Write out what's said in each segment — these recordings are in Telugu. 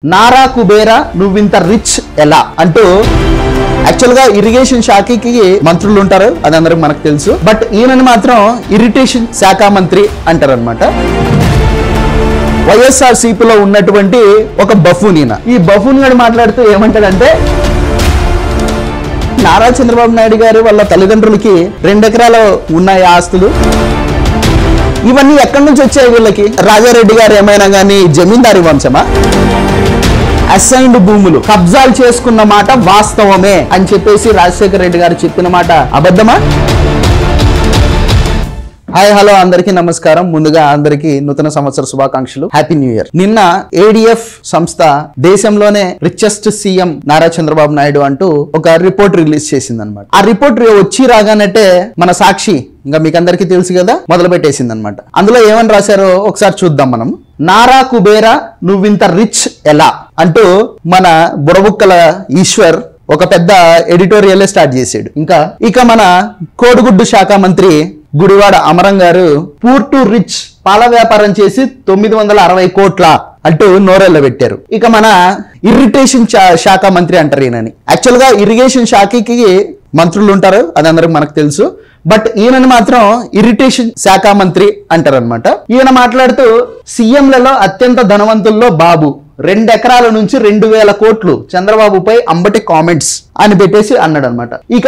నారా కుబేరా నువ్వింత రిచ్ ఎలా అంటూ యాక్చువల్ గా ఇరిగేషన్ శాఖకి మంత్రులు ఉంటారు, అది అందరికి మనకు తెలుసు. బట్ ఈయనని మాత్రం ఇరిటేషన్ శాఖ మంత్రి అంటారు అనమాట. వైఎస్ఆర్సీపీలో ఉన్నటువంటి ఒక బఫూన్ ఈయన. ఈ బఫూన్ గడు మాట్లాడుతూ ఏమంటాడంటే, నారా చంద్రబాబు నాయుడు గారు వాళ్ళ తల్లిదండ్రులకి 2 ఎకరాలు ఉన్నాయి ఆస్తులు. ఇవన్నీ ఎక్కడి నుంచి వచ్చాయి వీళ్ళకి? రాజారెడ్డి గారు ఏమైనా కానీ జమీందారీ వంశమా? అసైన్డ్ భూములు కబ్జాలు చేసుకున్న మాట వాస్తవమే అని చెప్పేసి రాజశేఖర రెడ్డి గారు చెప్పిన మాట అబద్ధమా? హాయ్ హలో అందరికీ నమస్కారం. ముందుగా అందరికీ నూతన సంవత్సర శుభాకాంక్షలు, హ్యాపీ న్యూ ఇయర్. నిన్న ADF సంస్థ దేశంలోనే రిచెస్ట్ సీఎం నారా చంద్రబాబు నాయుడు అంటూ ఒక రిపోర్ట్ రిలీజ్ చేసింది అనమాట. ఆ రిపోర్ట్ వచ్చి రాగానంటే మన సాక్షి ఇంకా మీకు అందరికీ తెలుసు కదా, మొదలు పెట్టేసింది అనమాట. అందులో ఏమని రాశారో ఒకసారి చూద్దాం మనం. నారా కుబేరా నువ్వింత రిచ్ ఎలా అంటూ మన బుడబుక్కల ఈశ్వర్ ఒక పెద్ద ఎడిటోరియల్ స్టార్ట్ చేసాడు. ఇక మన కోడిగుడ్డు శాఖ మంత్రి గుడివాడ అమరం గారు పూర్ టు రిచ్ పాల వ్యాపారం చేసి 960 కోట్ల అంటూ నోరెళ్ళ పెట్టారు. ఇక మన ఇరిటేషన్ శాఖ మంత్రి అంటారు ఈయనని. యాక్చువల్ గా ఇరిగేషన్ శాఖకి మంత్రులు ఉంటారు, అది అందరికి మనకు తెలుసు. బట్ ఈయనని మాత్రం ఇరిటేషన్ శాఖ మంత్రి అంటారు అనమాట. ఈయన మాట్లాడుతూ సీఎంలలో అత్యంత ధనవంతుల్లో బాబు 2 ఎకరాల నుంచి 2000 కోట్లు చంద్రబాబుపై అంబటి కామెంట్స్ అని పెట్టేసి అన్నాడు అనమాట. ఇక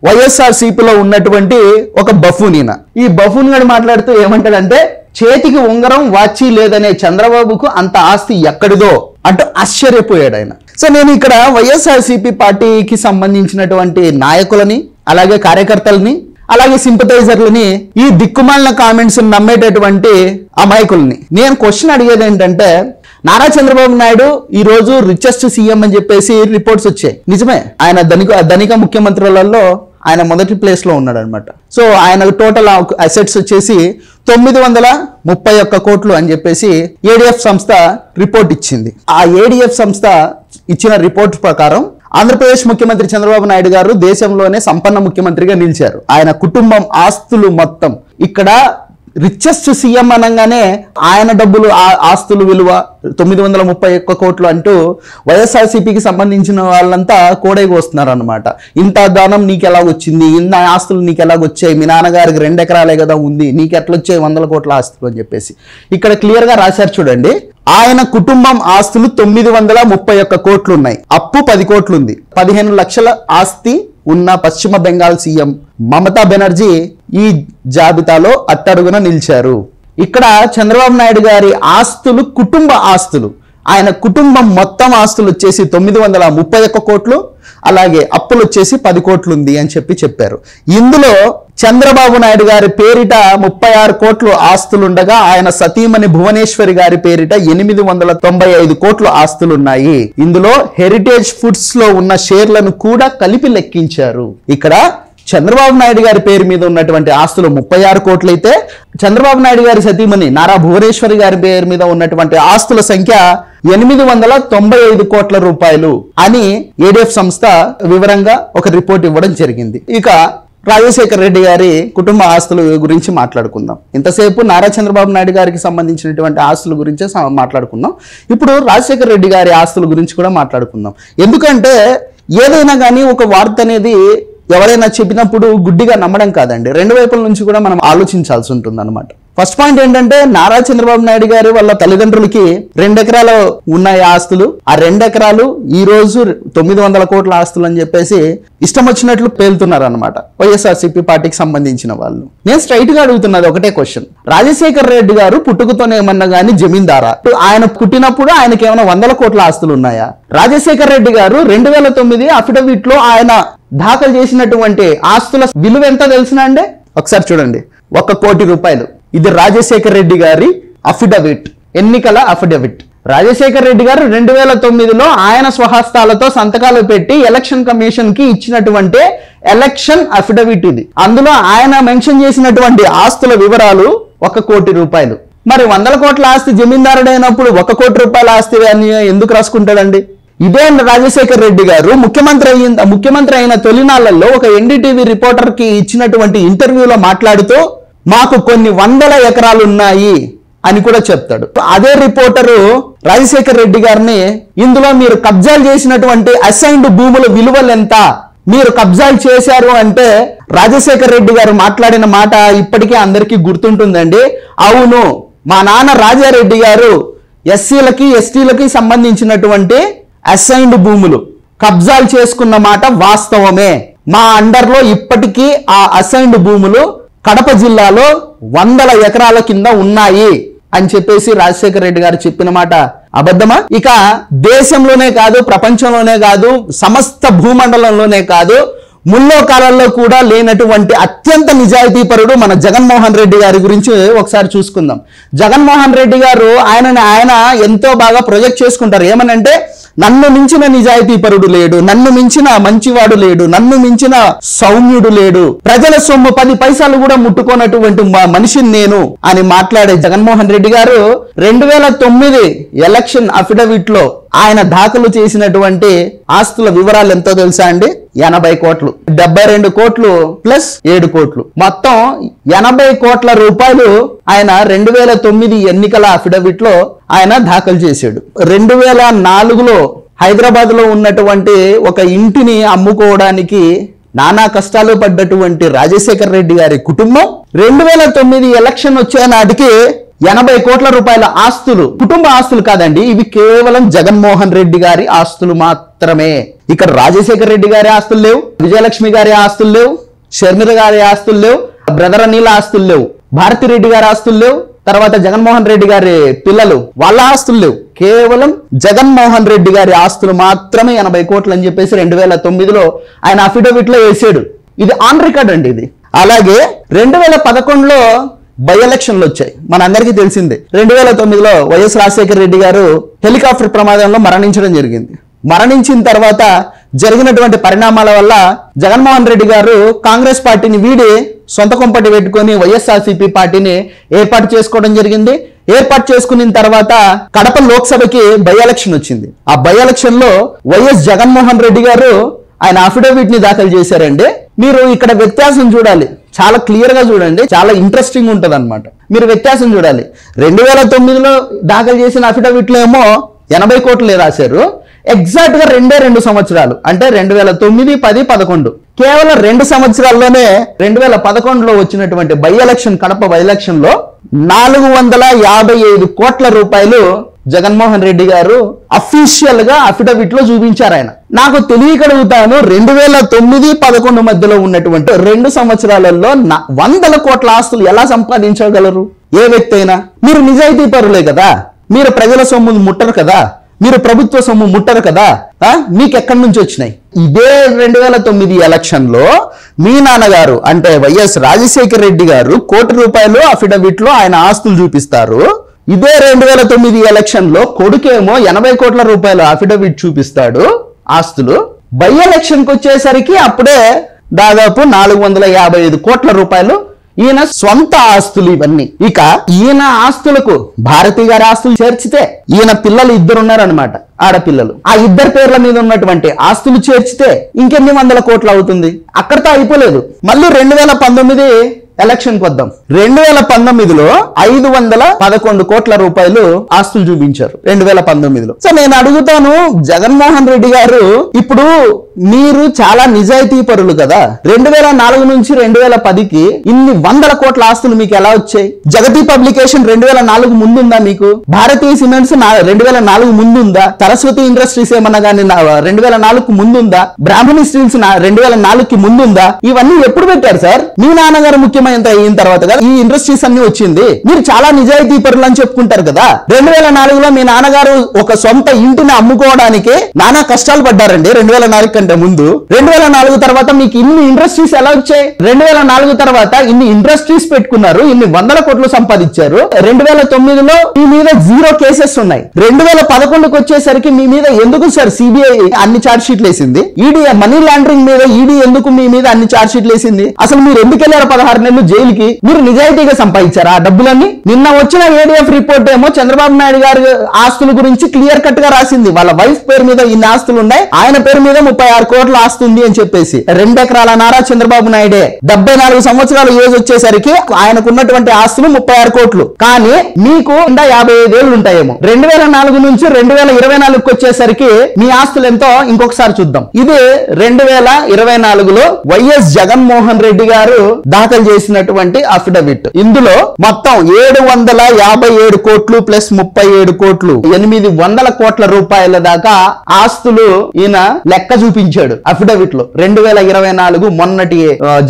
వైఎస్ఆర్సీపీలో ఉన్నటువంటి ఒక బఫూన్ ఈయన. ఈ బఫూన్ గడు మాట్లాడుతూ ఏమంటాడంటే, చేతికి ఉంగరం వాచి లేదనే చంద్రబాబుకు అంత ఆస్తి ఎక్కడిదో అంటూ ఆశ్చర్యపోయాడు ఆయన. సో నేను ఇక్కడ వైఎస్ఆర్సీపీ పార్టీకి సంబంధించినటువంటి నాయకులని, అలాగే కార్యకర్తలని, అలాగే సింపథైజర్లని, ఈ దిక్కుమాలిన కామెంట్స్ నమ్మేటటువంటి అమాయకుల్ని నేను క్వశ్చన్ అడిగేది ఏంటంటే, నారా చంద్రబాబు నాయుడు ఈ రోజు రిచెస్ట్ సీఎం అని చెప్పేసి రిపోర్ట్స్ వచ్చాయి. నిజమే, ఆయన ధనిక ముఖ్యమంత్రులలో ఆయన మొదటి ప్లేస్ లో ఉన్నాడు అనమాట. సో ఆయన టోటల్ అసెట్స్ వచ్చేసి 931 కోట్లు అని చెప్పేసి ADF సంస్థ రిపోర్ట్ ఇచ్చింది. ఆ ADF సంస్థ ఇచ్చిన రిపోర్ట్ ప్రకారం ఆంధ్రప్రదేశ్ ముఖ్యమంత్రి చంద్రబాబు నాయుడు గారు దేశంలోనే సంపన్న ముఖ్యమంత్రిగా నిలిచారు. ఆయన కుటుంబం ఆస్తులు మొత్తం, ఇక్కడ రిచెస్ట్ సీఎం అనగానే ఆయన డబ్బులు ఆస్తులు విలువ 931 కోట్లు అంటూ వైఎస్ఆర్సీపీకి సంబంధించిన వాళ్ళంతా కోడైకి వస్తున్నారు అనమాట. ఇంత దానం నీకు ఎలా వచ్చింది, ఇంత ఆస్తులు నీకు ఎలాగ వచ్చాయి, మీ నాన్నగారికి 2 ఎకరాలే కదా ఉంది, నీకు ఎట్లా వచ్చాయి 100 కోట్ల ఆస్తులు అని చెప్పేసి ఇక్కడ క్లియర్ గా రాశారు చూడండి. ఆయన కుటుంబం ఆస్తులు 931 కోట్లు ఉన్నాయి, అప్పు 10 కోట్లు ఉంది. 15 లక్షల ఆస్తి ఉన్న పశ్చిమ బెంగాల్ సీఎం మమతా బెనర్జీ ఈ జాబితాలో అట్టడుగున నిలిచారు. ఇక్కడ చంద్రబాబు నాయుడు గారి ఆస్తులు కుటుంబ ఆస్తులు, ఆయన కుటుంబం మొత్తం ఆస్తులు వచ్చేసి 931 కోట్లు, అలాగే అప్పులు వచ్చేసి 10 కోట్లు ఉంది అని చెప్పారు. ఇందులో చంద్రబాబు నాయుడు గారి పేరిట 36 కోట్లు ఆస్తులుండగా ఆయన సతీమణి భువనేశ్వరి గారి పేరిట 895 కోట్లు ఆస్తులున్నాయి. ఇందులో హెరిటేజ్ ఫుడ్స్ లో ఉన్న షేర్లను కూడా కలిపి లెక్కించారు. ఇక్కడ చంద్రబాబు నాయుడు గారి పేరు మీద ఉన్నటువంటి ఆస్తులు 36 కోట్లు అయితే, చంద్రబాబు నాయుడు గారి సతీమణి నారా భువనేశ్వరి గారి పేరు మీద ఉన్నటువంటి ఆస్తుల సంఖ్య 895 కోట్ల రూపాయలు అని ADF సంస్థ వివరంగా ఒక రిపోర్ట్ ఇవ్వడం జరిగింది. ఇక రాజశేఖర రెడ్డి గారి కుటుంబ ఆస్తుల గురించి మాట్లాడుకుందాం. ఇంతసేపు నారా చంద్రబాబు నాయుడు గారికి సంబంధించినటువంటి ఆస్తుల గురించే మాట్లాడుకుందాం. ఇప్పుడు రాజశేఖర రెడ్డి గారి ఆస్తుల గురించి కూడా మాట్లాడుకుందాం. ఎందుకంటే ఏదైనా కానీ ఒక వార్త అనేది ఎవరైనా చెప్పినప్పుడు గుడ్డిగా నమ్మడం కాదండి, 2 వైపుల నుంచి కూడా మనం ఆలోచించాల్సి ఉంటుంది అనమాట. ఫస్ట్ పాయింట్ ఏంటంటే, నారా చంద్రబాబు నాయుడు గారు వాళ్ళ తల్లిదండ్రులకి 2 ఎకరాలు ఉన్నాయి ఆస్తులు. ఆ 2 ఎకరాలు ఈ రోజు 900 కోట్ల ఆస్తులు అని చెప్పేసి ఇష్టం వచ్చినట్లు పేలుతున్నారు అనమాట వైఎస్ఆర్సీపీ పార్టీకి సంబంధించిన వాళ్ళు. నేను స్ట్రైట్ గా అడుగుతున్నది ఒకటే క్వశ్చన్, రాజశేఖర రెడ్డి గారు పుట్టుకతోనే ఏమన్నా గానీ జమీందారా? ఆయన పుట్టినప్పుడు ఆయనకి ఏమైనా 100 కోట్ల ఆస్తులు ఉన్నాయా? రాజశేఖర రెడ్డి గారు 2009 అఫిడవిట్ లో ఆయన దాఖలు చేసినటువంటి ఆస్తుల విలువ ఎంత తెలిసిన అండి? ఒకసారి చూడండి, 1 కోటి రూపాయలు. ఇది రాజశేఖర రెడ్డి గారి అఫిడవిట్, ఎన్నికల అఫిడవిట్. రాజశేఖర రెడ్డి గారు 2009లో ఆయన స్వహస్తాలతో సంతకాలు పెట్టి ఎలక్షన్ కమిషన్ కి ఇచ్చినటువంటి ఎలక్షన్ అఫిడవిట్ ఇది. అందులో ఆయన మెన్షన్ చేసినటువంటి ఆస్తుల వివరాలు 1 కోటి రూపాయలు. మరి 100 కోట్ల ఆస్తి జమీందారుడైనప్పుడు 1 కోటి రూపాయల ఆస్తి అని ఎందుకు రాసుకుంటాడండి? ఇదే రాజశేఖర రెడ్డి గారు ముఖ్యమంత్రి అయిన తొలినాళ్లలో ఒక NDTV రిపోర్టర్ కి ఇచ్చినటువంటి ఇంటర్వ్యూలో మాట్లాడుతూ, మాకు కొన్ని 100 ఎకరాలు ఉన్నాయి, అని కూడా చెప్తాడు. అదే రిపోర్టరు రాజశేఖర్ రెడ్డి గారిని ఇందులో మీరు కబ్జాలు చేసినటువంటి అసైన్డ్ భూముల విలువలు ఎంత, మీరు కబ్జాలు చేశారు అంటే రాజశేఖర్ రెడ్డి గారు మాట్లాడిన మాట ఇప్పటికీ అందరికీ గుర్తుంటుందండి. అవును, మా నాన్న రాజారెడ్డి గారు ఎస్సీలకి ఎస్టీలకి సంబంధించినటువంటి అసైన్డ్ భూములు కబ్జాలు చేసుకున్న మాట వాస్తవమే. మా అండర్లో ఇప్పటికీ ఆ అసైన్డ్ భూములు కడప జిల్లాలో 100 ఎకరాల కింద ఉన్నాయి అని చెప్పేసి రాజశేఖర్ రెడ్డి గారు చెప్పిన మాట అబద్ధమా? ఇక దేశంలోనే కాదు, ప్రపంచంలోనే కాదు, సమస్త భూమండలంలోనే కాదు, ముల్లోకాలలో కూడా లేనటువంటి అత్యంత నిజాయితీపరుడు మన జగన్మోహన్ రెడ్డి గారి గురించి ఒకసారి చూసుకుందాం. జగన్మోహన్ రెడ్డి గారు ఆయన ఎంతో బాగా ప్రొజెక్ట్ చేసుకుంటారు. ఏమనంటే, నన్ను మించిన నిజాయితీపరుడు లేడు, నన్ను మించిన మంచివాడు లేడు, నన్ను మించిన సౌమ్యుడు లేడు, ప్రజల సొమ్ము 10 పైసలు కూడా ముట్టుకోనటువంటి మనిషిని నేను అని మాట్లాడే జగన్మోహన్ రెడ్డి గారు 2009 ఎలక్షన్ అఫిడవిట్ లో ఆయన దాఖలు చేసినటువంటి ఆస్తుల వివరాలు ఎంతో తెలుసా అండి? 80 కోట్లు, 72 కోట్లు ప్లస్ 7 కోట్లు, మొత్తం 80 కోట్ల రూపాయలు ఆయన 2009 ఎన్నికల అఫిడవిట్ లో ఆయన దాఖలు చేశాడు. 2004లో హైదరాబాద్ లో ఉన్నటువంటి ఒక ఇంటిని అమ్ముకోవడానికి నానా కష్టాలు పడ్డటువంటి రాజశేఖర్ రెడ్డి గారి కుటుంబం 2009 ఎలక్షన్ వచ్చే నాటికి 80 కోట్ల రూపాయల ఆస్తులు, కుటుంబ ఆస్తులు కాదండి, ఇవి కేవలం జగన్మోహన్ రెడ్డి గారి ఆస్తులు మాత్రమే. ఇక్కడ రాజశేఖర్ రెడ్డి గారి ఆస్తులు లేవు, విజయలక్ష్మి గారి ఆస్తులు లేవు, షర్మిల గారి ఆస్తులు లేవు, బ్రదర్ అనిల్ ఆస్తులు లేవు, భారతిరెడ్డి గారి ఆస్తులు లేవు, తర్వాత జగన్మోహన్ రెడ్డి గారి పిల్లలు వాళ్ళ ఆస్తులు లేవు. కేవలం జగన్మోహన్ రెడ్డి గారి ఆస్తులు మాత్రమే 80 కోట్లు అని చెప్పేసి 2009లో ఆయన అఫిడవిట్ లో వేసాడు. ఇది ఆన్ రికార్డ్ అండి ఇది. అలాగే 2011లో బై ఎలక్షన్లు వచ్చాయి, మనందరికీ తెలిసిందే. 2009లో వైఎస్ రాజశేఖర రెడ్డి గారు హెలికాప్టర్ ప్రమాదంలో మరణించడం జరిగింది. మరణించిన తర్వాత జరిగినటువంటి పరిణామాల వల్ల జగన్మోహన్ రెడ్డి గారు కాంగ్రెస్ పార్టీని వీడి సొంత కొంపటి పెట్టుకొని వైఎస్ఆర్సీపీ పార్టీని ఏర్పాటు చేసుకోవడం జరిగింది. ఏర్పాటు చేసుకున్న తర్వాత కడప లోక్సభకి బై ఎలక్షన్ వచ్చింది. ఆ బై ఎలక్షన్ లో వైఎస్ జగన్మోహన్ రెడ్డి గారు ఆయన అఫిడవిట్ ని దాఖలు చేశారండి. మీరు ఇక్కడ వ్యత్యాసం చూడాలి, చాలా క్లియర్ గా చూడండి, చాలా ఇంట్రెస్టింగ్ ఉంటది అనమాట. మీరు వ్యత్యాసం చూడాలి. 2009లో దాఖలు చేసిన అఫిడవిట్ లో ఏమో 80 కోట్లు రాశారు. ఎగ్జాక్ట్ గా 2 సంవత్సరాలు అంటే 2009, 10, 11 కేవలం 2 సంవత్సరాల్లోనే 2011లో వచ్చినటువంటి by election, Kadapa by election లో 455 కోట్ల రూపాయలు జగన్మోహన్ రెడ్డి గారు అఫీషియల్ గా అఫిడవిట్ లో చూపించారు. ఆయన నాకు తెలియగలుగుతాను 2009, 11 మధ్యలో ఉన్నటువంటి 2 సంవత్సరాలలో 100 కోట్ల ఆస్తులు ఎలా సంపాదించగలరు ఏ వ్యక్తి అయినా? మీరు నిజాయితీ పరులే కదా, మీరు ప్రజల సొమ్ము ముట్టరు కదా, మీరు ప్రభుత్వ సొమ్ము ముట్టరు కదా, మీకు ఎక్కడి నుంచి వచ్చినాయి? ఇదే 2009 ఎలక్షన్ లో మీ నాన్నగారు అంటే వైఎస్ రాజశేఖర రెడ్డి గారు 1 కోటి రూపాయలు అఫిడవిట్ లో ఆయన ఆస్తులు చూపిస్తారు. ఇదే 2009 ఎలక్షన్ లో కొడుకేమో 80 కోట్ల రూపాయలు అఫిడవిట్ చూపిస్తాడు ఆస్తులు. బై ఎలక్షన్ కి వచ్చేసరికి అప్పుడే దాదాపు 455 కోట్ల రూపాయలు ఈయన సొంత ఆస్తులు ఇవన్నీ. ఇక ఈయన ఆస్తులకు భారతి గారి ఆస్తులు చేర్చితే ఈయన పిల్లలు 2 ఉన్నారనమాట, ఆడపిల్లలు. ఆ 2 పేర్ల మీద ఉన్నటువంటి ఆస్తులు చేర్చితే ఇంకెన్ని 100 కోట్లు అవుతుంది. అక్కడితో అయిపోలేదు. మళ్ళీ 2019 ఎలక్షన్ కి వద్దాం. 2019లో 511 కోట్ల రూపాయలు ఆస్తులు చూపించారు 2019లో. సో నేను అడుగుతాను, జగన్మోహన్ రెడ్డి గారు ఇప్పుడు మీరు చాలా నిజాయితీ పరులు కదా, 2004 నుంచి 2010కి ఇన్ని 100 కోట్ల ఆస్తులు మీకు ఎలా వచ్చాయి? జగతి పబ్లికేషన్ 2004 ముందుందా మీకు? భారతీయ సిమెంట్స్ 2004 ముందుందా? సరస్వతి ఇండస్ట్రీస్ ఏమన్నా కానీ 2004కు ముందుందా? బ్రాహ్మణి స్టీల్స్ 2004కి ముందుందా? ఇవన్నీ ఎప్పుడు పెట్టారు సార్? మీ నాన్నగారు ముఖ్యమంత్రి అయిన తర్వాత కదా ఈ ఇండస్ట్రీస్ అన్ని వచ్చింది. మీరు చాలా నిజాయితీ పరులు అని చెప్పుకుంటారు కదా. 2004లో మీ నాన్నగారు ఒక సొంత ఇంటిని అమ్ముకోవడానికి నానా కష్టాలు పడ్డారండి 2004 కంటే ముందు. 2004 తర్వాత మీకు ఇన్ని ఇండస్ట్రీస్ ఎలా వచ్చాయి? 2004 తర్వాత ఇన్ని ఇండస్ట్రీస్ పెట్టుకున్నారు, ఇన్ని 100 కోట్లు సంపాదించారు. 2009లో మీ మీద 0 కేసెస్ ఉన్నాయి. 2011కి వచ్చేసరికి మీ మీద ఎందుకు సార్ సిబిఐ అన్ని ఛార్జ్ షీట్లు వేసింది? ఈడీ మనీ లాండరింగ్ మీద ఈడీ ఎందుకు మీ మీద అన్ని ఛార్జ్ షీట్లు వేసింది? అసలు మీరు ఎందుకు వెళ్ళారు 16 నెలలు నెలలు జైలుకి మీరు నిజాయితీగా సంపాదించారు ఆ డబ్బులన్నీ. నిన్న వచ్చిన ఏడీఎఫ్ రిపోర్ట్ ఏమో చంద్రబాబు నాయుడు గారి ఆస్తుల గురించి క్లియర్ కట్ గా రాసింది. వాళ్ళ వైఫ్ పేరు మీద ఇన్ని ఆస్తులు ఉన్నాయి, ఆయన పేరు మీద 36 కోట్ల ఆస్తి ఉంది అని చెప్పేసి. 2 ఎకరాల నారా చంద్రబాబు నాయుడే 74 సంవత్సరాల ఏజ్ వచ్చేసరికి ఆయనకున్నటువంటి ఆస్తులు 36 కోట్లు. కానీ మీకు 55 ఏళ్ళు ఉంటాయేమో. 2004 నుంచి 2024 వచ్చేసరికి మీ ఆస్తులు ఎంతో ఇంకొకసారి చూద్దాం. ఇది 2024లో వైఎస్ జగన్మోహన్ రెడ్డి గారు దాఖలు చేసినటువంటి అఫిడవిట్. ఇందులో మొత్తం 757 కోట్లు ప్లస్ 37 కోట్లు 800 కోట్ల రూపాయల దాకా ఆస్తులు ఈయన లెక్క చూపించాడు అఫిడవిట్ లో. 2024 మొన్నటి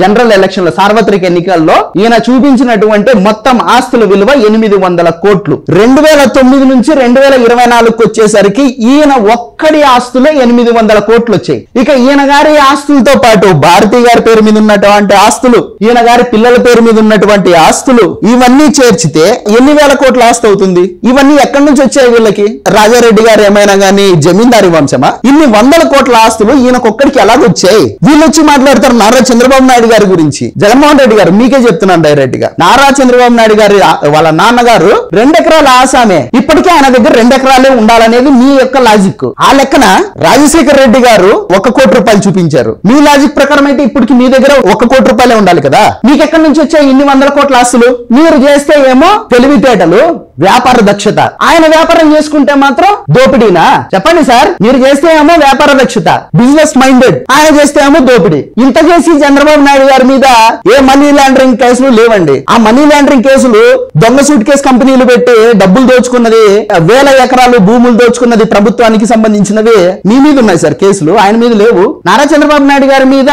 జనరల్ ఎలక్షన్ల సార్వత్రిక ఎన్నికల్లో ఈయన చూపించినటువంటి మొత్తం ఆస్తుల విలువ 800 కోట్లు. 2009 నుంచి 2024 వచ్చేసరికి ఈయన ఒక్కడి ఆస్తులే 800 కోట్లు వచ్చాయి. ఇక ఈయన గారి ఆస్తులతో పాటు భారతి గారి పేరు మీద ఉన్నటువంటి ఆస్తులు, ఈయన గారి పిల్లల పేరు మీద ఉన్నటువంటి ఆస్తులు, ఇవన్నీ చేర్చితే ఎన్ని వేల కోట్ల ఆస్తి అవుతుంది? ఇవన్నీ ఎక్కడి నుంచి వచ్చాయి వీళ్ళకి? రాజారెడ్డి గారు ఏమైనా గానీ జమీందారి వంశమా? ఇన్ని 100 కోట్ల ఆస్తులు ఈయనకొక్కడికి ఎలాగొచ్చాయి? వీళ్ళు వచ్చి మాట్లాడతారు నారా చంద్రబాబు నాయుడు గారి గురించి. జగన్మోహన్ రెడ్డి గారు మీకే చెప్తున్నాను డైరెక్ట్ గా, నారా చంద్రబాబు నాయుడు గారి వాళ్ళ నాన్నగారు 2 ఎకరాల ఆసామే, ఇప్పటికే ఆయన దగ్గర 2 ఎకరాలే ఉండాలనేది మీ యొక్క లాజిక్. ఆ లెక్కన రాజశేఖర రెడ్డి గారు 1 కోటి రూపాయలు చూపించారు. మీ లాజిక్ ప్రకారం అయితే ఇప్పటికి మీ దగ్గర 1 కోటి రూపాయలే ఉండాలి కదా. మీకు ఎక్కడి నుంచి వచ్చాయి ఇన్ని 100 కోట్ల ఆస్తులు? మీరు చేస్తే ఏమో తెలివితేటలు, వ్యాపార దక్షత. ఆయన వ్యాపారం చేసుకుంటే మాత్రం దోపిడీనా? చెప్పండి సార్. మీరు చేస్తే ఏమో వ్యాపార దక్షత, బిజినెస్ మైండెడ్, ఆయన చేస్తే ఏమో దోపిడీ. ఇంత చేసి చంద్రబాబు నాయుడు గారి మీద ఏ మనీ లాండరింగ్ కేసులు లేవండి. ఆ మనీ లాండరింగ్ కేసులు దొంగ సూట్ కేసు కంపెనీలు పెట్టి డబ్బులు దోచుకున్నది, 1000 ఎకరాలు భూములు దోచుకున్నది ప్రభుత్వానికి సంబంధించినవి మీ మీద ఉన్నాయి సార్ కేసులు, ఆయన మీద లేవు. నారా చంద్రబాబు నాయుడు గారి మీద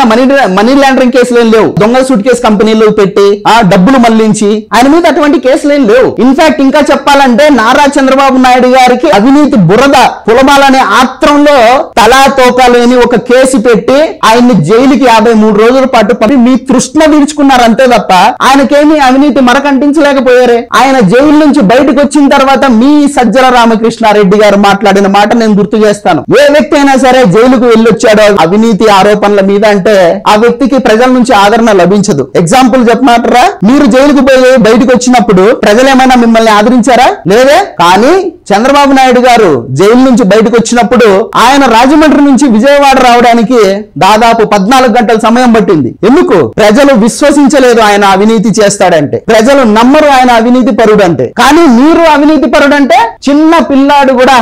మనీ లాండరింగ్ కేసులు ఏం లేవు. దొంగ సూట్ కేసు కంపెనీలు పెట్టి ఆ డబ్బులు మళ్లించి ఆయన మీద అటువంటి కేసులు ఏం లేవు. ఇన్ఫాక్ట్ ఇంకా చెప్పాలంటే నారా చంద్రబాబు నాయుడు గారికి అవినీతి బురద పులమాలనే ఆత్రంలో తలా తోకా లేని ఒక కేసు పెట్టి ఆయన్ని జైలుకి 53 రోజుల పాటు మీ తృష్ణ తీర్చుకున్నారు అంతే తప్ప ఆయనకేమీ అవినీతి మరకంటించలేకపోయారే. ఆయన జైలు నుంచి బయటకు వచ్చిన తర్వాత మీ సజ్జల రామకృష్ణారెడ్డి గారు మాట్లాడిన మాట నేను గుర్తు చేస్తాను. ఏ వ్యక్తి అయినా సరే జైలుకు వెళ్ళొచ్చాడో అవినీతి ఆరోపణల మీద అంటే ఆ వ్యక్తికి ప్రజల నుంచి ఆదరణ లభించదు. ఎగ్జాంపుల్ చెప్పమంటారా? మీరు జైలుకు పోయి బయటకు వచ్చినప్పుడు ప్రజలు ఏమైనా మిమ్మల్ని ఆదరించారా? లేదే. కానీ చంద్రబాబు నాయుడు గారు జైలు నుంచి బయటకు వచ్చినప్పుడు ఆయన రాజమండ్రి నుంచి విజయవాడ రావడానికి దాదాపు 14 గంటల సమయం పట్టింది. ఎందుకు? ప్రజలు విశ్వసించలేదు ఆయన అవినీతి చేస్తాడంటే, ప్రజలు నమ్మరు ఆయన అవినీతి పరుడంటే. కానీ మీరు అవినీతి పరుడంటే చిన్న పిల్లాడు కూడా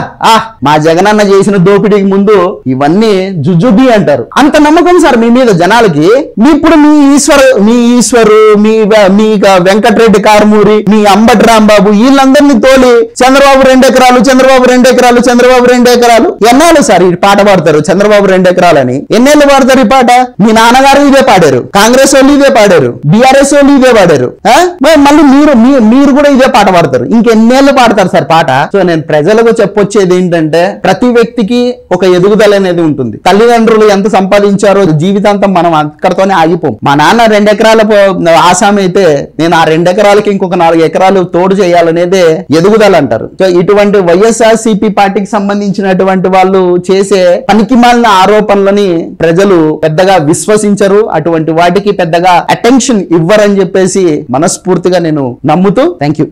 మా జగనన్న చేసిన దోపిడీకి ముందు ఇవన్నీ జుజుబి అంటారు. అంత నమ్మకం సార్ మీ మీద జనాలకి. ఇప్పుడు మీ ఈశ్వరు మీ వెంకటరెడ్డి కారుమూరి, మీ అంబటి రాంబాబు వీళ్ళందరినీ తోలి చంద్రబాబు 2 ఎకరాలు, చంద్రబాబు 2 ఎకరాలు, చంద్రబాబు 2 ఎకరాలు. ఎన్నాళ్ళు సార్ ఈ పాట పాడతారు చంద్రబాబు 2 ఎకరాలు అని? ఎన్నేళ్ళు పాడతారు ఈ పాట? మీ నాన్నగారు ఇదే పాడారు, కాంగ్రెస్ వాళ్ళు ఇదే పాడారు, బీఆర్ఎస్ వాళ్ళు ఇదే పాడారు, మళ్ళీ మీరు కూడా ఇదే పాట పాడతారు. ఇంకెన్నేళ్ళు పాడతారు సార్ పాట? సో నేను ప్రజలకు చెప్పొచ్చేది ఏంటంటే ప్రతి వ్యక్తికి ఒక ఎదుగుదల అనేది ఉంటుంది. తల్లిదండ్రులు ఎంత సంపాదించారో జీవితాంతం మనం అక్కడితోనే ఆగిపోం. మా నాన్న 2 ఎకరాల ఆసామి అయితే నేను ఆ 2 ఎకరాలకి ఇంకొక 4 ఎకరాలు తోడు చేయాలనేదే ఎదుగుదల అంటారు. సో ఇటువంటి వైఎస్ఆర్సీపీ పార్టీకి సంబంధించినటువంటి వాళ్ళు చేసే పనికిమాలిన ఆరోపణలని ప్రజలు పెద్దగా విశ్వసించరు, అటువంటి వాటికి పెద్దగా అటెన్షన్ ఇవ్వరని చెప్పేసి మనస్ఫూర్తిగా నేను నమ్ముతూ థ్యాంక్ యూ.